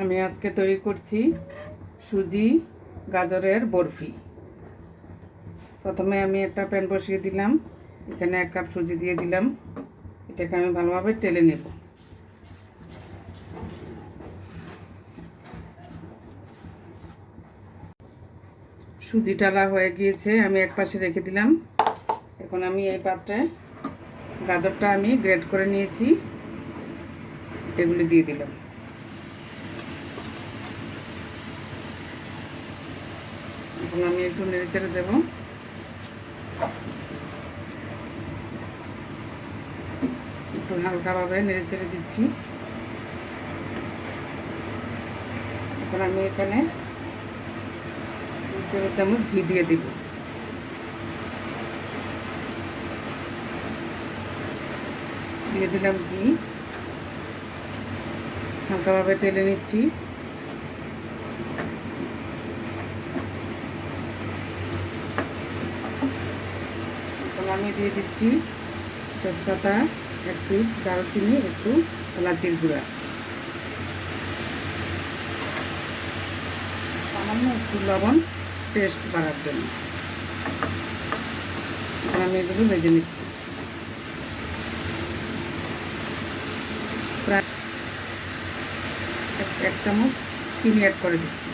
আমি আজকে তৈরি করছি সুজি গাজরের বরফি। প্রথমে আমি একটা প্যান বসিয়ে দিলাম, এখানে 1 কাপ সুজি দিয়ে দিলাম। এটাকে আমি ভালোভাবে টেলে নেব। সুজি টালা হয়ে গিয়েছে, আমি এক পাশে রেখে দিলাম। এখন আমি এই পাত্রে গাজরটা আমি গ্রেট করে নিয়েছি, এগুলি দিয়ে দিলাম। এখন আমি একটু নেড়েচেড়ে দেব। একটু হালকাভাবে নেড়েচেড়ে দিচ্ছি। এখন আমি এখানে 2 টেবিল চামচ ঘি দিয়ে দিব। দিয়ে দিলাম ঘি, হালকাভাবে টেলে নিচ্ছি। এখন আমি দিয়ে দিচ্ছি তেজপাতা 1 পিস, দারুচিনি, একটু এলাচির গুঁড়া, সামান্য একটু লবণ টেস্ট বাড়ার জন্য। এখন আমি এগুলো ভেজে নিচ্ছি। প্রায় 1 চামচ চিনি অ্যাড করে দিচ্ছি।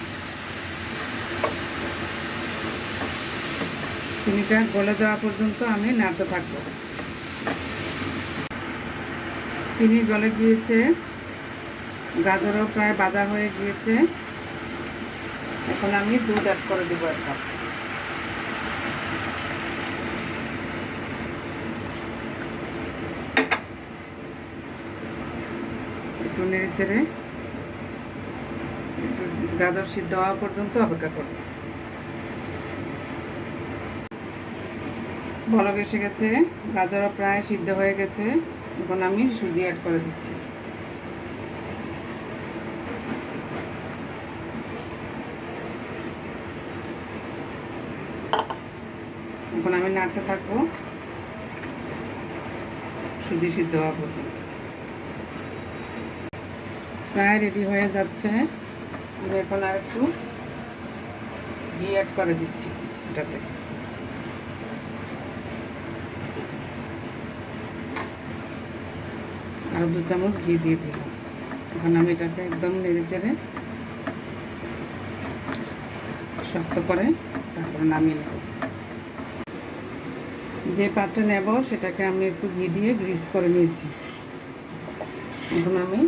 চিনিটা গলে যাওয়া পর্যন্ত আমি নাড়তে থাকবো। চিনি গলে গিয়েছে, গাজরও প্রায় ভাজা হয়ে গিয়েছে। এখন আমি দুধ অ্যাড করে দেবো 1 কাপ। একটু নেড়ে চেড়ে একটু গাজর সিদ্ধ হওয়া পর্যন্ত অপেক্ষা করব। বলক এসে গেছে, গাজরও প্রায় সিদ্ধ হয়ে গেছে। এখন আমি সুজি অ্যাড করে দিচ্ছি। এখন আমি নাড়তে থাকবো সুজি সিদ্ধ হওয়া পর্যন্ত। প্রায় রেডি হয়ে যাচ্ছে। আমি এখন আর একটু ঘি অ্যাড করে দিচ্ছি এটাতে। আর 2 চামচ ঘি দিয়ে দিলাম। এখন আমি এটাকে একদম নেড়ে চেড়ে শক্ত করে তারপরে নামিয়ে নেব। যে পাত্রে নেব সেটাকে আমি একটু ঘি দিয়ে গ্রিস করে নিয়েছি। এখন আমি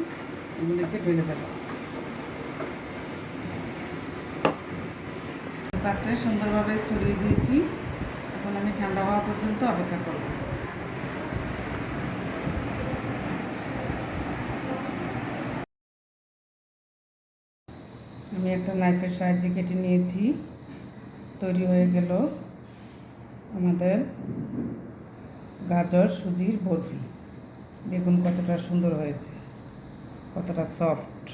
এগুলিকে ঢেলে দেব। পাত্রে সুন্দরভাবে ছড়িয়ে দিয়েছি। এখন আমি ঠান্ডা হওয়া পর্যন্ত অপেক্ষা করব। আমি একটা নাইফের সাহায্যে কেটে নিয়েছি। তৈরি হয়ে গেল আমাদের গাজর সুজির বরফি। দেখুন কতটা সুন্দর হয়েছে, কতটা সফট।